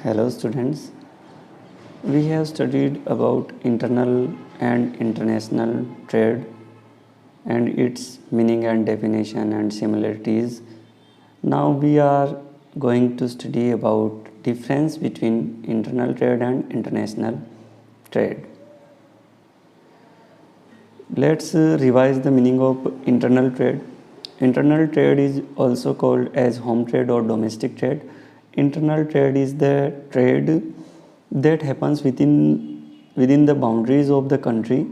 Hello students, we have studied about internal and international trade and its meaning and definition and similarities. Now we are going to study about difference between internal trade and international trade. Let's revise the meaning of internal trade. Internal trade is also called as home trade or domestic trade. Internal trade is the trade that happens within the boundaries of the country.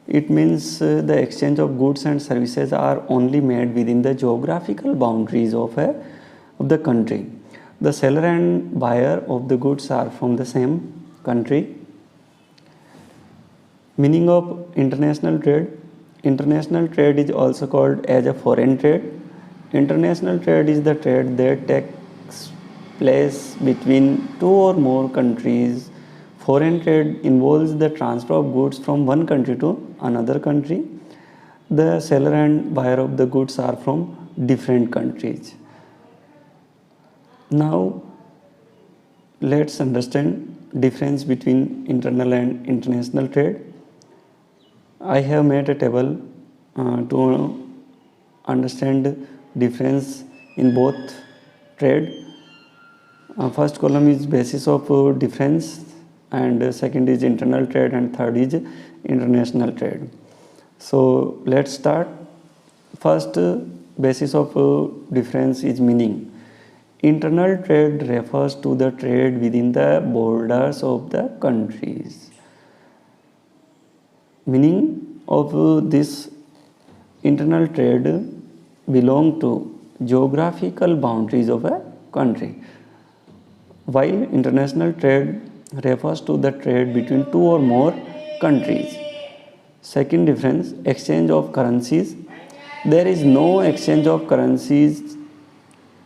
It means the exchange of goods and services are only made within the geographical boundaries of the country. The seller and buyer of the goods are from the same country. Meaning of international trade. International trade is also called as a foreign trade. International trade is the trade that takes place between two or more countries. Foreign trade involves the transfer of goods from one country to another country. The seller and buyer of the goods are from different countries. Now let's understand difference between internal and international trade. I have made a table to understand difference in both trade. First column is basis of difference, and second is internal trade, and third is international trade. So let's start. First basis of difference is meaning. Internal trade refers to the trade within the borders of the countries. Meaning of this internal trade belong to geographical boundaries of a country, while international trade refers to the trade between two or more countries. Second difference, exchange of currencies. There is no exchange of currencies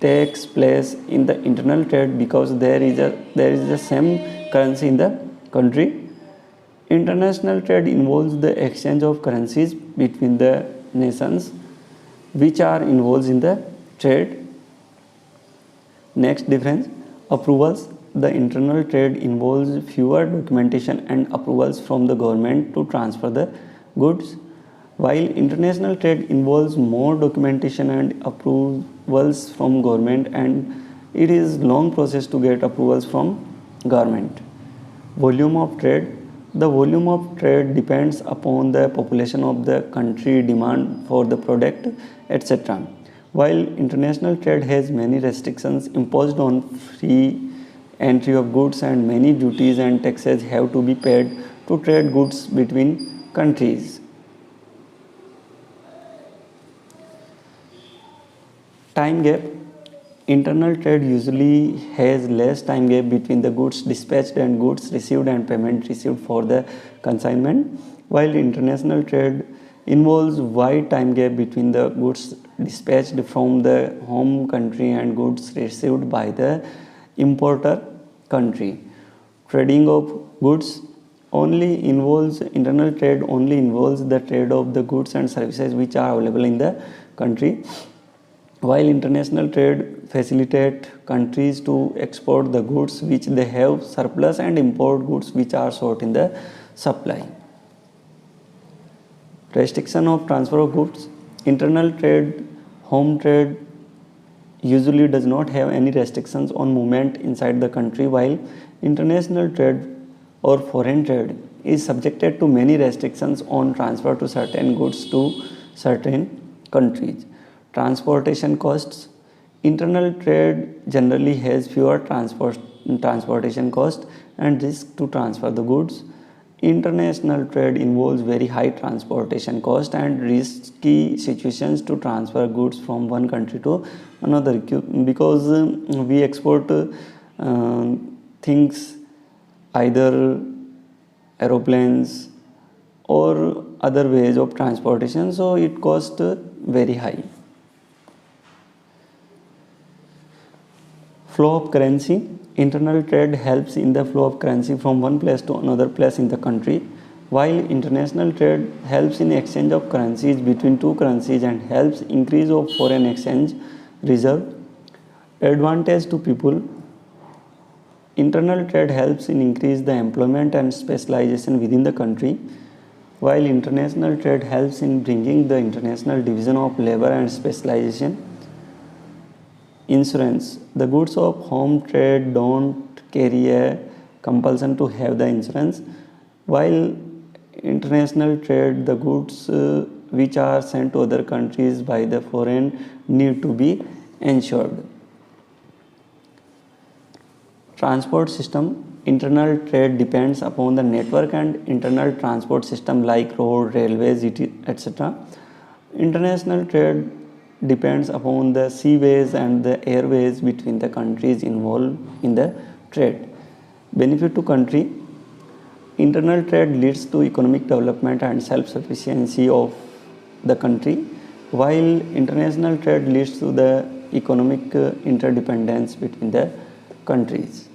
takes place in the internal trade because there is the same currency in the country. International trade involves the exchange of currencies between the nations which are involved in the trade. Next difference, approvals. The internal trade involves fewer documentation and approvals from the government to transfer the goods, while international trade involves more documentation and approvals from government, and it is long process to get approvals from government. Volume of trade. The volume of trade depends upon the population of the country, demand for the product, etc. While international trade has many restrictions imposed on free entry of goods, and many duties and taxes have to be paid to trade goods between countries. Time gap. Internal trade usually has less time gap between the goods dispatched and goods received and payment received for the consignment, while international trade involves wide time gap between the goods dispatched from the home country and goods received by the importer country. Trading of goods only involves internal trade only involves the trade of the goods and services which are available in the country, while international trade facilitate countries to export the goods which they have surplus and import goods which are short in the supply. Restriction of transfer of goods. Internal trade, home trade usually does not have any restrictions on movement inside the country, while international trade or foreign trade is subjected to many restrictions on transfer to certain goods to certain countries. Transportation costs. Internal trade generally has fewer transportation costs and risk to transfer the goods. International trade involves very high transportation cost and risky situations to transfer goods from one country to another, because we export things either aeroplanes or other ways of transportation, so it costs very high. Flow of currency. Internal trade helps in the flow of currency from one place to another place in the country, while international trade helps in exchange of currencies between two currencies and helps increase of foreign exchange reserve. Advantage to people. Internal trade helps in increase the employment and specialization within the country, while international trade helps in bringing the international division of labor and specialization. Insurance. The goods of home trade don't carry a compulsion to have the insurance, while international trade, the goods which are sent to other countries by the foreign need to be insured. Transport system. Internal trade depends upon the network and internal transport system like road, railways, etc. International trade depends upon the seaways and the airways between the countries involved in the trade. Benefit to country. Internal trade leads to economic development and self-sufficiency of the country, while international trade leads to the economic interdependence between the countries.